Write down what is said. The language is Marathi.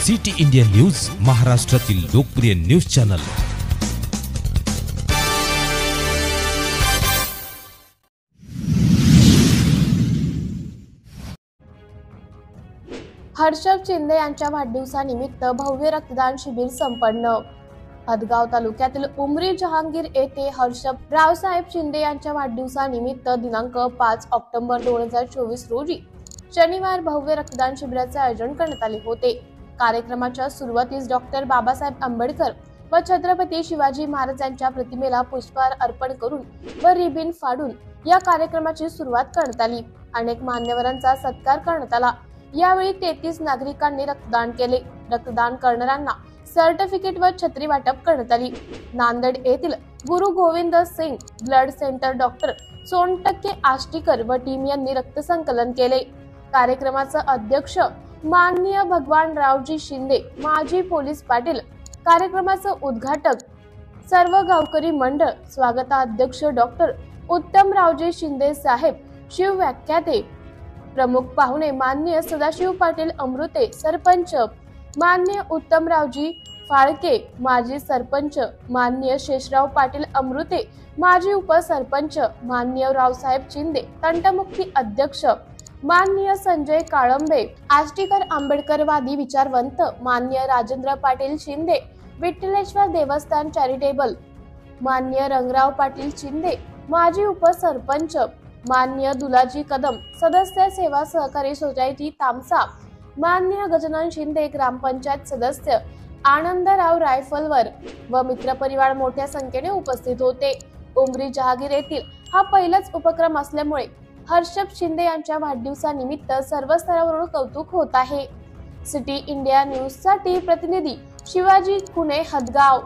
सिटी इंडिया न्यूज, महाराष्ट्रातील लोकप्रिय न्यूज चॅनल। हर्षभ शिंदे यांच्या वाढदिवसानिमित्त भव्य रक्तदान शिबिर संपन्न। हदगाव तालुक्यातील उमरी जहांगीर येथे हर्षभ रावसाहेब शिंदे यांच्या वाढदिवसानिमित्त दिनांक 5 ऑक्टोबर 2024 रोजी शनिवार भव्य रक्तदान शिबिराचे आयोजन करण्यात आले होते। कार्यक्रमाच्या सुरुवातीस डॉक्टर बाबासाहेब आंबेडकर व छत्रपती शिवाजी महाराज यांच्या प्रतिमेला पुष्पहार अर्पण करून व रिबीन फाडून या कार्यक्रमाची सुरुवात करण्यात आली। अनेक मान्यवरांचा सत्कार करण्यात आला। यावेळी 33 नागरिकांनी रक्तदान केले। रक्तदान करणाऱ्यांना सर्टिफिकेट व छत्री वाटप करण्यात आली। नांदेड येथील Guru Gobind Singh blood centre doctor Sontakke Ashtikar व टीम यांनी रक्त संकलन केले। कार्यक्रमाचा अध्यक्ष माननीय भगवानरावजी शिंदे, माजी पोलीस पाटील, कार्यक्रमाचं उद्घाटक सर्व गावकरी मंडळ, स्वागताध्यक्ष डॉक्टर उत्तमरावजी शिंदे साहेब, शिवव्याख्याते, प्रमुख पाहुणे माननीय सदाशिव पाटील अमृते, सरपंच माननीय उत्तमरावजी फाळके, माजी सरपंच माननीय शेषराव पाटील अमृते, माजी उपसरपंच माननीय रावसाहेब शिंदे, तंटमुक्ती अध्यक्ष माननीय संजय काळंबे, आष्टीकर आंबेडकरवादी विचारवंत माननीय राजेंद्र पाटील शिंदे, विठ्ठलेश्वर देवस्थान चॅरिटेबल माननीय रंगराव पाटील शिंदे, माजी उपसरपंच माननीय दुलाजी कदम, सदस्य सेवा सहकारी सोसायटी तामसा, माननीय गजानन शिंदे, ग्रामपंचायत सदस्य आनंदराव रायफलवर व मित्रपरिवार मोठ्या संख्येने उपस्थित होते। उमरी जहांगीर येथील हा पहिलाच उपक्रम असल्यामुळे हर्षभ शिंदे यांच्या वाढदिवसानिमित्त सर्व स्तरावरून कौतुक होत आहे। सिटी इंडिया न्यूज साठी प्रतिनिधी शिवाजी खुने, हदगाव।